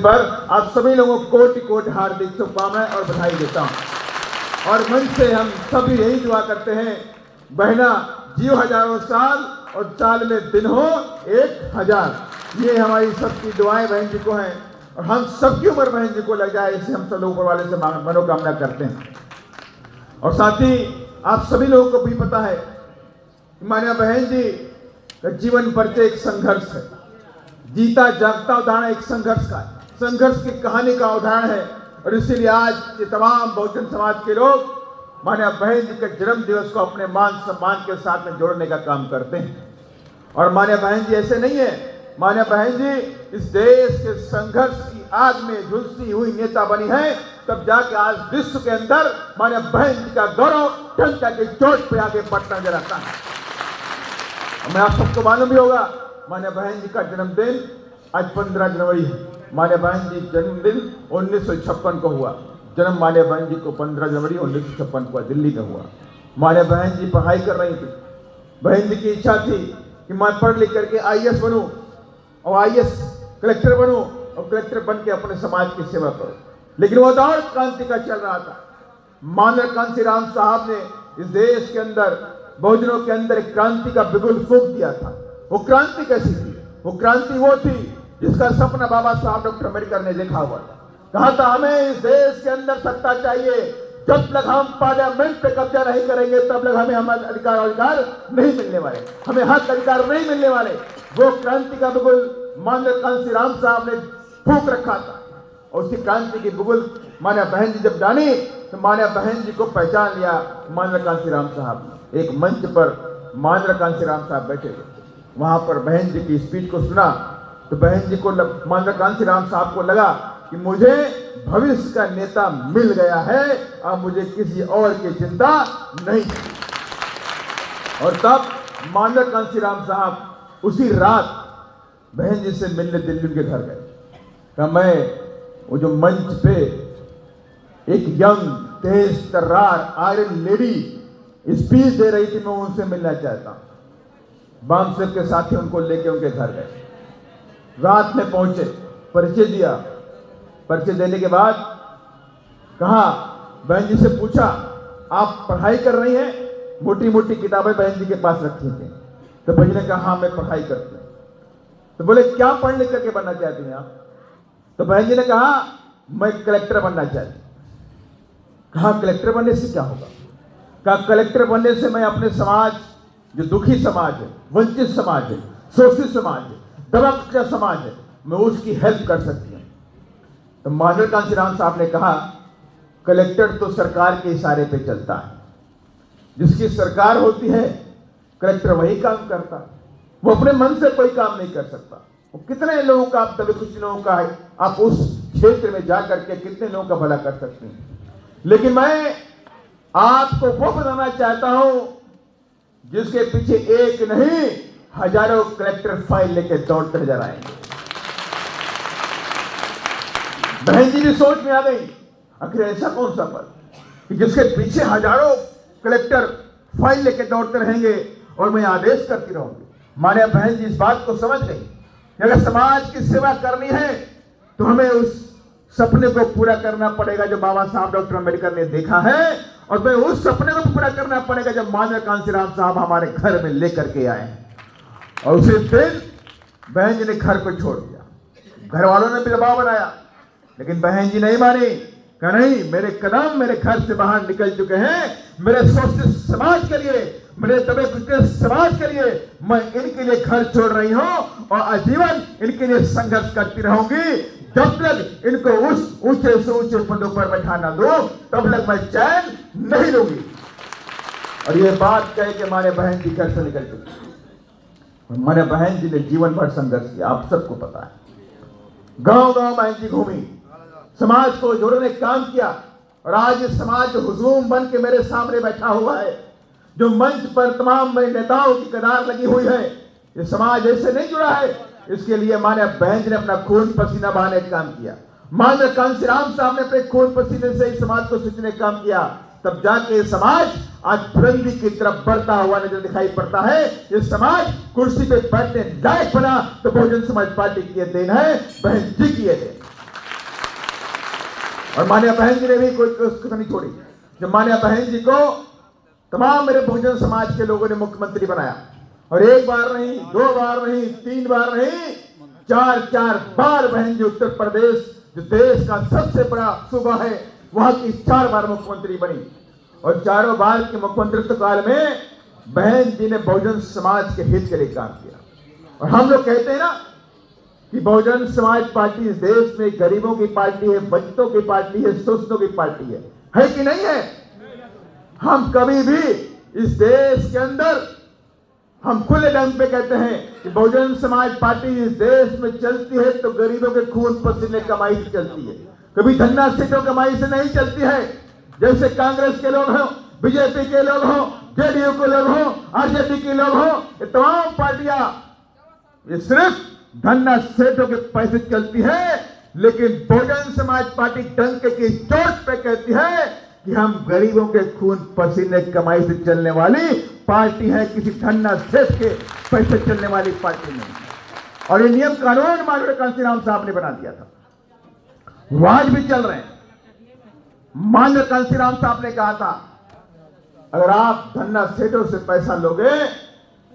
पर आप सभी लोगों को कोटि कोटि हार्दिक शुभकामनाएं और बधाई देता हूं। और मन से हम सभी यही दुआ करते हैं, बहना जियो हजारों साल और साल में दिन हो 1000। ये हमारी सबकी दुआएं बहन जी को हैं और हम सबकी उम्र बहन जी को लग जाए, इसे हम सब लोग ऊपर वाले से मनोकामना करते हैं। और साथ ही आप सभी लोगों को भी पता है, मान्या बहन जी का जीवन परिचय एक संघर्ष है, जीता जागता उदाहरण एक संघर्ष का, संघर्ष की कहानी का उदाहरण है। और इसीलिए आज ये तमाम बहुजन समाज के लोग मान्या बहन जी के जन्म दिवस को अपने मान सम्मान के साथ में जोड़ने का काम करते हैं। और मान्या बहन जी ऐसे नहीं है, मान्या बहन जी इस देश के संघर्ष की आग में झुलसी हुई नेता बनी है, तब जाके आज विश्व के अंदर मान्या बहन जी का गौरव टंका की चोट पे आगे बढ़ता नजर आता है। मैं आप सबको मालूम भी होगा, मान्या बहन जी का जन्मदिन आज 15 जनवरी है। मान्या बहन जी जन्मदिन 1956 को हुआ। जन्म मान्या बहन जी को 15 जनवरी 1956 को दिल्ली में हुआ। मान्या बहन जी पढ़ाई कर रही थी। बहन जी की इच्छा थी कि मैं पढ़ लिख करके IAS बनूं और IAS कलेक्टर बनूं और कलेक्टर बन के अपने समाज की सेवा करूं। लेकिन वो दौर क्रांति का चल रहा था। मानव कांसीराम साहब ने इस देश के अंदर बहुजनों के अंदर एक क्रांति का बिगुल फूंक दिया था। वो क्रांति कैसी थी? वो क्रांति वो थी जिसका सपना बाबा साहब डॉक्टर अम्बेडकर ने देखा हुआ था। कहा था हमें इस देश के अंदर सत्ता चाहिए, जब तक हम पार्लियामेंट पे कब्जा नहीं करेंगे तब तक हमें हमारे अधिकार नहीं मिलने वाले, हमें हक अधिकार नहीं मिलने वाले। वो क्रांति का बिगुल मानव कांसीराम साहब ने फूंक रखा था। और उसी क्रांति की बिगुल मान्या बहन जी जब जानी तो मान्या बहन जी को पहचान लिया मानव कांसीराम साहब ने। एक मंच पर मानव कांसीराम साहब बैठे थे, वहां पर बहन जी की स्पीच को सुना तो बहन जी को मानव कांसीराम साहब को लगा कि मुझे भविष्य का नेता मिल गया है, अब मुझे किसी और की चिंता नहीं। और तब मानव कांसीराम साहब उसी रात बहन जी से मिलने दिल्ली के घर गए। कहा मैं वो जो मंच पे एक यंग तेज तर्रार आयरन लेडी स्पीच दे रही थी, मैं उनसे मिलना चाहता हूं। बाम साहब के साथी उनको लेके उनके घर गए। रात में पहुंचे, परिचय दिया। परिचय देने के बाद कहा, बहन जी से पूछा आप पढ़ाई कर रही हैं? मोटी मोटी किताबें बहन जी के पास रखी थी। तो बहन ने कहा हाँ मैं पढ़ाई करती हूँ। तो बोले क्या पढ़ लिख करके बनना चाहती हैं आप? तो बहन जी ने कहा मैं कलेक्टर बनना चाहती हूँ। कहा कलेक्टर बनने से क्या होगा? कहा कलेक्टर बनने से मैं अपने समाज, जो दुखी समाज है, वंचित समाज है, शोषित समाज है, दबंग समाज है, मैं उसकी हेल्प कर सकती हूँ। तो मानव कांसीराम साहब ने कहा कलेक्टर तो सरकार के इशारे पे चलता है, जिसकी सरकार होती है कलेक्टर वही काम करता है, वो अपने मन से कोई काम नहीं कर सकता। वो कितने लोगों का, आप तभी कुछ लोगों का है, आप उस क्षेत्र में जाकर के कितने लोगों का भला कर सकते हैं। लेकिन मैं आपको वो बताना चाहता हूं जिसके पीछे एक नहीं हजारों कलेक्टर फाइल लेके दौड़ते नजर आएंगे। बहन जी भी सोच में आ गई, आखिर ऐसा कौन सा पद कि जिसके पीछे हजारों कलेक्टर फाइल लेके दौड़ते रहेंगे और मैं आदेश करती रहूंगी। मान्या बहन जी इस बात को समझ गई कि अगर समाज की सेवा करनी है तो हमें उस सपने को पूरा करना पड़ेगा जो बाबा साहब डॉक्टर अम्बेडकर ने देखा है, और मैं उस सपने को पूरा करना पड़ेगा जब मानव कांसीराम साहब हमारे घर में लेकर के आए। और उसी दिन बहन जी ने घर को छोड़ दिया। घर वालों ने भी दबाव बनाया, लेकिन बहन जी नहीं मानी। कहा नहीं, मेरे कदम मेरे घर से बाहर निकल चुके हैं, मेरे शोषित समाज के लिए, मेरे दबे कुचले समाज के लिए मैं इनके लिए घर छोड़ रही हूं और आजीवन इनके लिए संघर्ष करती रहूंगी। जब तक इनको उस ऊंचे से ऊंचे पदों पर बैठा ना दो तब तक मैं चैन नहीं लूंगी। और ये बात कह के हमारे बहन जी घर से निकल चुकी। हमारे बहन जी ने जीवन भर संघर्ष किया, आप सबको पता है। गांव गांव बहन जी घूमी, समाज को जोड़ने का काम किया। और आज ये समाज हुजूम बन के मेरे सामने बैठा हुआ है, जो मंच पर तमाम बड़े नेताओं की कतार लगी हुई है, ये समाज ऐसे नहीं जुड़ा है। इसके लिए मान्या बहन जी ने अपना खून पसीना बहाने का काम किया। मानव कांसीराम साहब ने अपने खून पसीने से इस समाज को सींचने का काम किया। तब जाके समाज आज बुलंदी की तरफ बढ़ता हुआ नजर दिखाई पड़ता है। ये समाज कुर्सी पे बैठने लायक बना तो बहुजन समाज पार्टी की देन है, बहन जी की देन। और मान्या बहन जी ने भी कोई कोशिश नहीं छोड़ी। जब मान्या बहन जी को तमाम मेरे बहुजन समाज के लोगों ने मुख्यमंत्री बनाया, और एक बार नहीं, 2 बार नहीं, 3 बार नहीं, 4 बार बहन जी उत्तर प्रदेश जो देश का सबसे बड़ा सूबा है वहां की 4 बार मुख्यमंत्री बनी। और चारों बार के मुख्यमंत्रित्व काल में बहन जी ने बहुजन समाज के हित के लिए काम किया। और हम लोग कहते हैं ना कि बहुजन समाज पार्टी इस देश में गरीबों की पार्टी है, वंचितों की पार्टी है, शोषितों की पार्टी है कि नहीं है? हम कभी भी इस देश के अंदर हम खुले दम पे कहते हैं कि बहुजन समाज पार्टी इस देश में चलती है तो गरीबों के खून पसीने कमाई से चलती है, कभी धन्ना सीटों कमाई से नहीं चलती है। जैसे कांग्रेस के लोग हों, बीजेपी के लोग हों, जेडीयू के लोग हों, आरजेडी के लोग हों, ये तमाम पार्टियां ये सिर्फ धन्ना सेठों के पैसे चलती है। लेकिन बहुजन समाज पार्टी डंके की चोट पे कहती है कि हम गरीबों के खून पसीने कमाई से चलने वाली पार्टी है, किसी धन्ना सेठ के पैसे चलने वाली पार्टी नहीं। और ये नियम कानून माननीय कांशीराम साहब ने बना दिया था, वो आज भी चल रहे हैं। माननीय कांशीराम साहब ने कहा था अगर आप धन्ना सेठों से पैसा लोगे,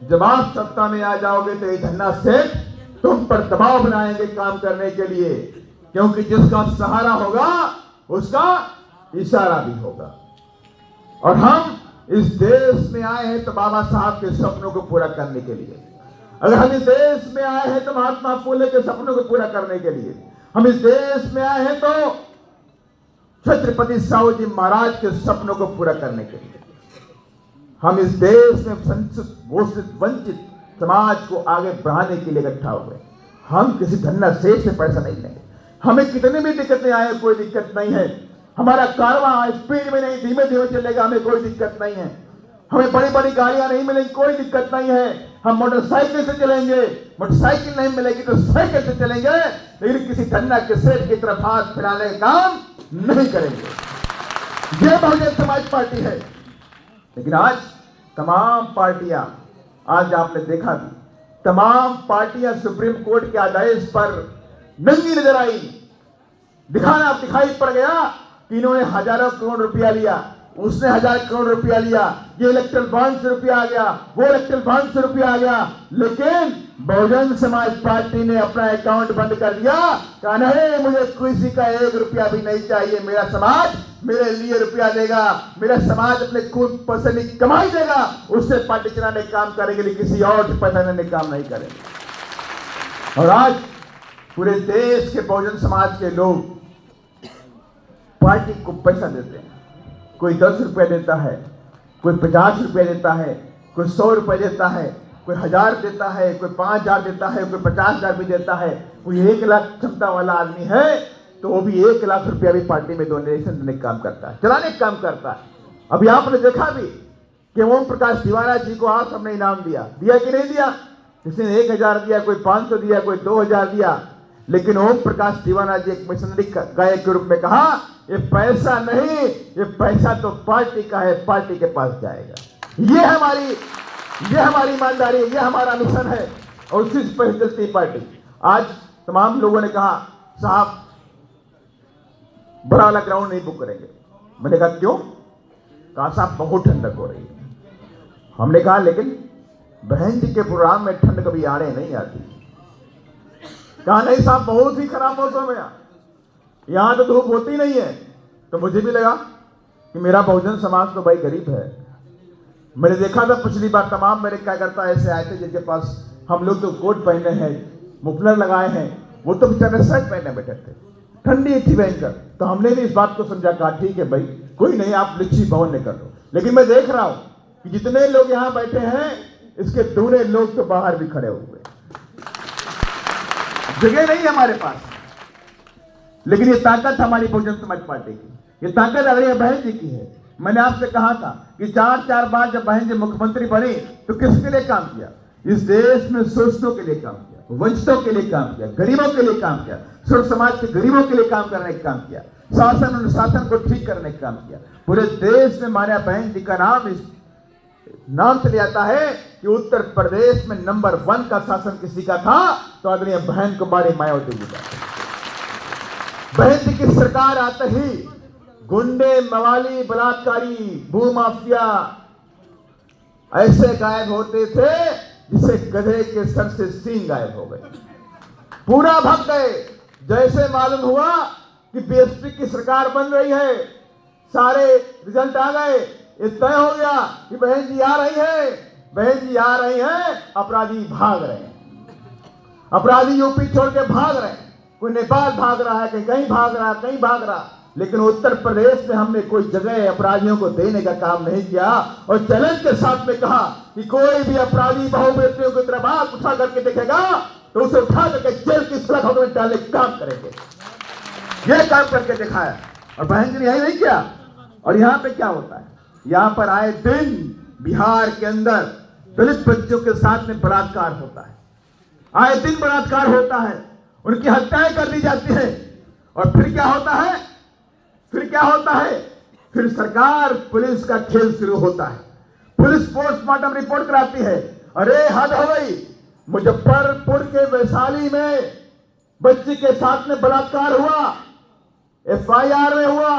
जब आप सत्ता में आ जाओगे तो ये धन्ना सेठ तुम पर दबाव बनाएंगे काम करने के लिए, क्योंकि जिसका सहारा होगा उसका इशारा भी होगा। और हम इस देश में आए हैं तो बाबा साहब के सपनों को पूरा करने के लिए। अगर हम इस देश में आए हैं तो महात्मा फुले के सपनों को पूरा करने के लिए। हम इस देश में आए हैं तो छत्रपति साहू जी महाराज के सपनों को पूरा करने के लिए। हम इस देश में वंचित समाज को आगे बढ़ाने के लिए इकट्ठा हुए। हम किसी धन्ना सेठ से पैसा नहीं लेंगे। हमें कितनी भी दिक्कतें आए कोई दिक्कत नहीं है। हमारा कारवां स्पीड में नहीं, धीमे धीमे चलेगा, हमें कोई दिक्कत नहीं है। हमें बड़ी बड़ी गाड़ियां नहीं मिलेंगी, कोई दिक्कत नहीं है। हम मोटरसाइकिल से चलेंगे, मोटरसाइकिल नहीं मिलेगी तो साइकिल से चलेंगे, लेकिन किसी धन्ना के सेठ की तरफ हाथ फैलाने का काम नहीं करेंगे। यह बहुजन समाज पार्टी है। लेकिन आज तमाम पार्टियां, आज आपने देखा भी, तमाम पार्टियां सुप्रीम कोर्ट के आदेश पर नंगी नजर आई। दिखाई पड़ गया कि इन्होंने हजारों करोड़ रुपया लिया, उसने 1000 करोड़ रुपया लिया, ये इलेक्ट्रल बॉन्ड से रुपया आ गया, वो इलेक्ट्रल बॉन्ड से रुपया आ गया। लेकिन बहुजन समाज पार्टी ने अपना अकाउंट बंद कर दिया। कहा नहीं, मुझे किसी का 1 रुपया भी नहीं चाहिए, मेरा समाज मेरे लिए रुपया देगा, मेरा समाज अपने खून पसीने की कमाई देगा, उससे पार्टी चलाने का काम करेंगे, लेकिन किसी और से पैसा लेने का काम नहीं करेंगे। और आज पूरे देश के बहुजन समाज के लोग पार्टी को पैसा देते हैं। कोई 10 रुपए देता है, कोई 50 रुपए देता है, कोई 100 रुपए देता है, कोई 1000 देता है, कोई 5000 देता है, कोई 50,000 भी देता है। कोई 1 लाख क्षमता वाला आदमी है तो वो भी 1 लाख रुपया भी पार्टी में डोनेशन देने का काम करता है, चलाने का काम करता है। अभी आपने देखा भी कि ओम प्रकाश दीवाना जी को आप सबने इनाम दिया कि नहीं दिया? किसी ने 1000 दिया, कोई 500 दिया, कोई 2000 दिया। लेकिन ओम प्रकाश दीवाना जी एक मिशनरी गायक के रूप में कहा, ये पैसा नहीं, ये पैसा तो पार्टी का है, पार्टी के पास जाएगा। ये हमारी ईमानदारी, ये हमारा मिशन है, और उसी पर चलती पार्टी। आज तमाम लोगों ने कहा साहब बड़ा वाला ग्राउंड नहीं बुक करेंगे। मैंने कहा क्यों? कहा साहब बहुत ठंडक हो रही है। हमने कहा लेकिन बहन जी के प्रोग्राम में ठंड कभी आड़े नहीं आती। कहा नहीं साहब बहुत ही खराब मौसम है, यहां तो धूप होती नहीं है। तो मुझे भी लगा कि मेरा बहुजन समाज तो भाई गरीब है। मैंने देखा था पिछली बार तमाम मेरे कार्यकर्ता ऐसे आए थे जिनके पास हम लोग तो कोट पहने हैं, मुफलर लगाए हैं, वो तो बेचारे शर्ट पहने बैठे थे, ठंडी थी भयंकर। तो हमने भी इस बात को समझा, कहा ठीक है भाई कोई नहीं, आप लिच्छी भवन में कर दो। लेकिन मैं देख रहा हूं कि जितने लोग यहां बैठे हैं इसके दूसरे लोग तो बाहर भी खड़े हुए, जगह नहीं हमारे पास। लेकिन ये ताकत हमारी बहुजन समाज पार्टी की, ये ताकत आदरणीय बहन जी की है। मैंने आपसे कहा था कि 4 बार जब बहन जी मुख्यमंत्री बनी तो किसके लिए काम किया? इस देश में शोषितों के लिए काम किया, वंचितों के लिए काम किया, गरीबों के लिए काम किया, सर्व समाज के गरीबों के लिए काम करने का काम किया, शासन अनुशासन को ठीक करने का काम किया। पूरे देश में मान्या बहन जी का नाम चले जाता है कि उत्तर प्रदेश में नंबर 1 का शासन किसी का था तो आदरणीय बहन कुमारी मायावती जी का। बहन जी की सरकार आते ही गुंडे, मवाली, बलात्कारी, भूमाफिया ऐसे गायब होते थे जिसे गधे के सर से सींग गायब हो गए, पूरा भाग गए। जैसे मालूम हुआ कि बीएसपी की सरकार बन रही है, सारे रिजल्ट आ गए, ये तय हो गया कि बहन जी आ रही है, बहन जी आ रही है, अपराधी भाग रहे हैं, अपराधी यूपी छोड़ के भाग रहे हैं, कोई नेपाल भाग रहा है, कहीं भाग रहा, कहीं भाग रहा। लेकिन उत्तर प्रदेश में हमने कोई जगह अपराधियों को देने का काम नहीं किया और चैलेंज के साथ में कहा कि कोई भी अपराधी बहु बेटियों की तरफ हाथ उठा करके देखेगा तो उसे उठा करके जेल की सलाखों में डालने का काम करेंगे। यह काम करके दिखाया और बहन जी ने यही नहीं किया। और यहां पे क्या होता है, यहां पर आए दिन बिहार के अंदर दलित बच्चों के साथ में बलात्कार होता है, आए दिन बलात्कार होता है, उनकी हत्याएं कर दी जाती है। और फिर क्या होता है, फिर क्या होता है, फिर सरकार पुलिस का खेल शुरू होता है, पुलिस पोस्टमार्टम रिपोर्ट कराती है। अरे हद हो गई, मुजफ्फरपुर के वैशाली में बच्ची के साथ में बलात्कार हुआ, एफआईआर में हुआ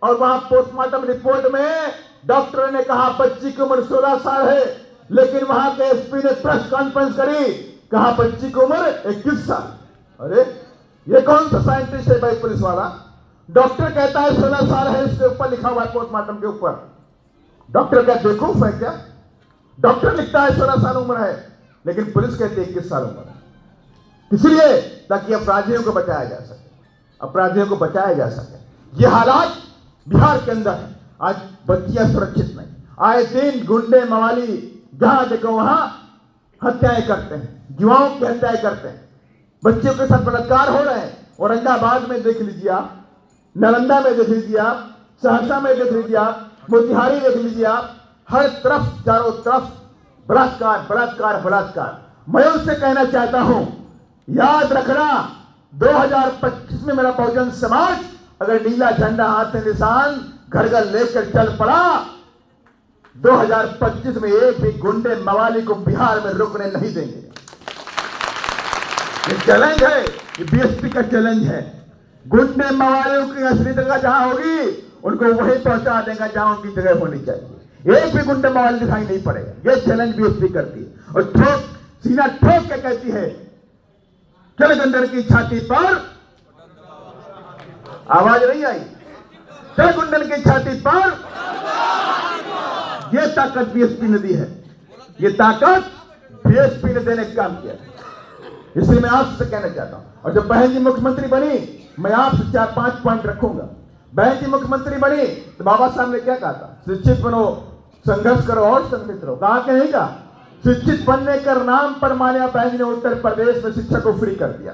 और वहां पोस्टमार्टम रिपोर्ट में डॉक्टर ने कहा बच्ची की उम्र 16 साल है, लेकिन वहां के एसपी ने प्रेस कॉन्फ्रेंस करी, कहा बच्ची की उम्र 21 साल। अरे ये कौन सा साइंटिस्ट है भाई पुलिस वाला? डॉक्टर कहता है 16 साल है, इसके ऊपर लिखा हुआ है पोस्टमार्टम के ऊपर। डॉक्टर क्या बेवकूफ है क्या? डॉक्टर लिखता है 16 साल उम्र है, लेकिन पुलिस कहती है 21 साल उम्र है। इसलिए ताकि अपराधियों को बचाया जा सके, अपराधियों को बचाया जा सके। ये हालात बिहार के अंदर है। आज बच्चियां सुरक्षित नहीं, आए दिन गुंडे, मवाली जहां देखो वहां हत्याएं करते हैं, युवाओं की हत्याएं करते हैं, बच्चों के साथ बलात्कार हो रहे हैं। औरंगाबाद में देख लीजिए आप, नालंदा में देख लीजिए आप, सहरसा में देख लीजिए आप, मोतिहारी देख लीजिए आप, हर तरफ चारों तरफ बलात्कार, बलात्कार, बलात्कार। मैं उससे कहना चाहता हूं, याद रखना 2025 में मेरा बहुजन समाज अगर नीला झंडा हाथ में निशान घर घर लेकर चल पड़ा, 2025 में एक भी गुंडे मवाली को बिहार में रुकने नहीं देंगे। ये चैलेंज है, ये बीएसपी का चैलेंज है। गुंडे मवालियों की असली जगह जहां होगी उनको वहीं पहुंचा देगा जहां उनकी जगह होनी चाहिए। एक भी गुंडे मवाली दिखाई नहीं पड़ेगा। ये चैलेंज बीएसपी करती है और ठोक सीना ठोक के कहती है, चल गंडर की छाती पर, आवाज नहीं आई, चल गुंडन की छाती पर। यह ताकत बीएसपी ने दी है, यह ताकत बीएसपी ने देने का काम किया। इसलिए मैं आपसे कहना चाहता हूं, और जब बहन जी मुख्यमंत्री बनी, मैं आपसे 4-5 पॉइंट रखूंगा। बहन जी मुख्यमंत्री बनी तो बाबा साहब ने क्या कहा था? शिक्षित बनो, संघर्ष करो और संगठित रहो। कहा कि नहीं कहा? शिक्षित बनने के नाम पर मान्या बहन जी ने उत्तर प्रदेश में शिक्षा को फ्री कर दिया।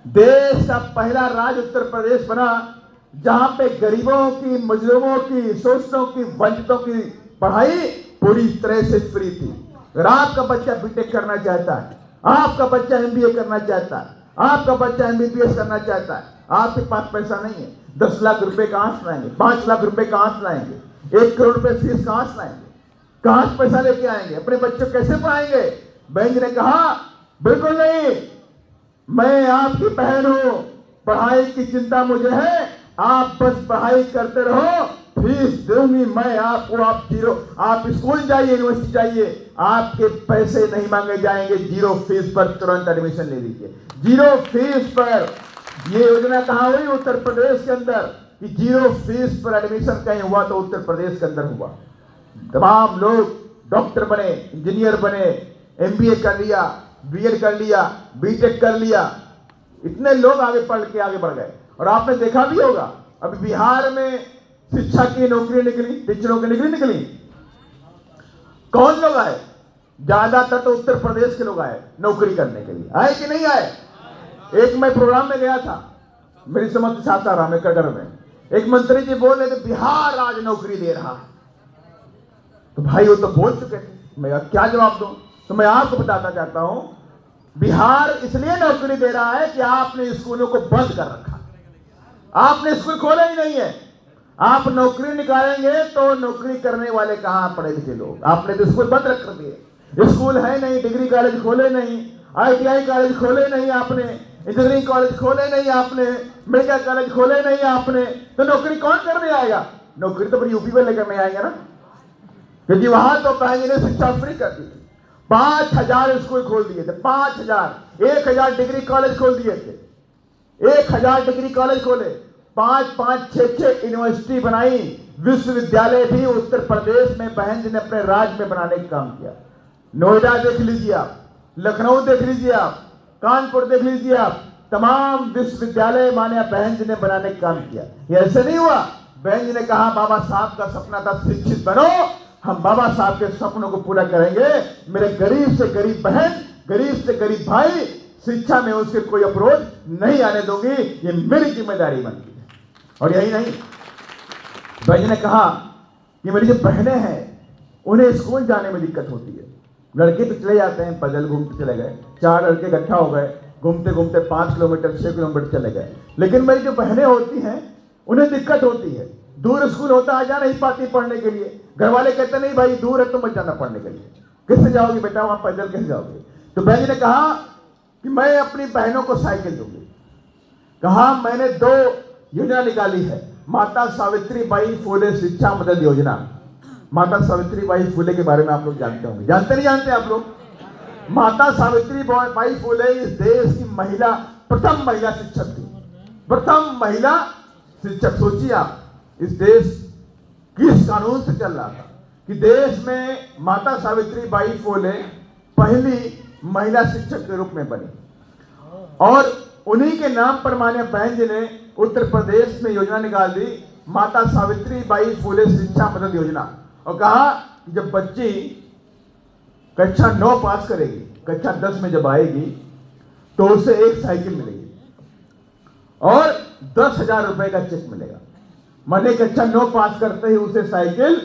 देश का पहला राज्य उत्तर प्रदेश बना जहां पे गरीबों की, मजलूमों की, शोषितों की, वंचितों की पढ़ाई पूरी तरह से फ्री थी। अगर आपका बच्चा बीटेक करना चाहता है, आपका बच्चा एमबीए करना चाहता है, आपका बच्चा एमबीबीएस करना चाहता है, आपके पास पैसा नहीं है, 10 लाख रुपए कहां से लाएंगे? 5 लाख रुपए कहां से लाएंगे? 1 करोड़ रुपए फीस कहां से लाएंगे? कहां से पैसा लेके आएंगे? अपने बच्चों कैसे पढ़ाएंगे? बहन जी ने कहा बिल्कुल नहीं, मैं आपकी बहन हूं, पढ़ाई की चिंता मुझे है, आप बस पढ़ाई करते रहो, फीस दूंगी मैं आपको, आप जीरो, आप स्कूल जाइए, यूनिवर्सिटी जाइए, आपके पैसे नहीं मांगे जाएंगे, जीरो फीस पर तुरंत एडमिशन ले लीजिए, जीरो फीस पर। ये योजना कहां हुई? उत्तर प्रदेश के अंदर, कि जीरो फीस पर एडमिशन कहीं हुआ तो उत्तर प्रदेश के अंदर हुआ। तमाम लोग डॉक्टर बने, इंजीनियर बने, एमबीए कर लिया, बीएड कर लिया, बीटेक कर लिया, इतने लोग आगे पढ़ के आगे बढ़ गए। और आपने देखा भी होगा अभी बिहार में शिक्षा की नौकरी निकली, टीचरों की निकली। कौन लोग आए? ज्यादातर तो उत्तर प्रदेश के लोग आए नौकरी करने के लिए। आए कि नहीं आए? एक मैं प्रोग्राम में गया था, मेरी समझ सासाराम में, कगर में, एक मंत्री जी बोल रहे थे बिहार आज नौकरी दे रहा है। तो भाई वो तो बोल चुके थे, मैं क्या जवाब दूं? तो मैं आपको बताना चाहता हूं, बिहार इसलिए नौकरी दे रहा है कि आपने स्कूलों को बंद कर रखा, आपने स्कूल खोले ही नहीं है। आप नौकरी निकालेंगे तो नौकरी करने वाले कहां? पढ़े लिखे लोग। आपने तो स्कूल बंद रख दिए, स्कूल है नहीं, डिग्री कॉलेज खोले नहीं, आईटीआई कॉलेज खोले नहीं, आपने इंजीनियरिंग कॉलेज खोले नहीं आपने, मेडिकल कॉलेज खोले नहीं आपने, तो नौकरी कौन करने आएगा? नौकरी तो फिर यूपी वाले करने आएंगे ना, क्योंकि वहां तो बहन जी ने शिक्षा फ्री कर दी थी। 5000 स्कूल खोल दिए थे, 5000, 1000 डिग्री कॉलेज खोल दिए थे, 1000 डिग्री कॉलेज खोले, 5-5, 6-6 यूनिवर्सिटी बनाई, विश्वविद्यालय भी उत्तर प्रदेश में बहन जी ने अपने राज्य में बनाने का काम किया। नोएडा देख लीजिए आप, लखनऊ देख लीजिए आप, कानपुर देख लीजिए आप, तमाम विश्वविद्यालय माने बहन जी ने बनाने का काम किया। ये ऐसे नहीं हुआ, बहन जी ने कहा बाबा साहब का सपना था शिक्षित बनो, हम बाबा साहब के सपनों को पूरा करेंगे। मेरे गरीब से गरीब बहन, गरीब से गरीब भाई, शिक्षा में उसके कोई अवरोध नहीं आने दूंगी, ये मेरी जिम्मेदारी बनती है। और यही नहीं, बहन जी ने कहा कि मेरी जो बहनें हैं उन्हें स्कूल जाने में दिक्कत होती है। लड़के तो चले जाते हैं, पैदल घूमते चले गए, 4 लड़के इकट्ठा हो गए, घूमते घूमते 5 किलोमीटर 6 किलोमीटर चले गए। लेकिन मेरी जो बहनें होती हैं उन्हें दिक्कत होती है, दूर स्कूल होता है, जा नहीं पाती पढ़ने के लिए। घर वाले कहते नहीं भाई दूर है तो मत जाना पढ़ने के लिए, किससे जाओगी बेटा वहां, पैदल कैसे जाओगे? तो बहन जी ने कहा कि मैं अपनी बहनों को साइकिल दूंगी। कहा मैंने 2 योजना निकाली है, माता सावित्रीबाई फुले शिक्षा मदद योजना। माता सावित्रीबाई फुले के बारे में आप लोग जानते होंगे, जानते नहीं जानते आप लोग? माता सावित्रीबाई फुले इस देश की महिला, प्रथम महिला शिक्षक थी, प्रथम महिला शिक्षक। सोचिए आप, इस देश किस कानून से चल रहा था कि देश में माता सावित्रीबाई फुले पहली महिला शिक्षक के रूप में बनी, और उन्हीं के नाम पर माननीय बहन जी ने उत्तर प्रदेश में योजना निकाल दी, माता सावित्रीबाई फुले शिक्षा मदद योजना। और कहा कि जब बच्ची कक्षा 9 पास करेगी, कक्षा 10 में जब आएगी तो उसे एक साइकिल मिलेगी और 10,000 रुपए का चेक मिलेगा। माने कक्षा 9 पास करते ही उसे साइकिल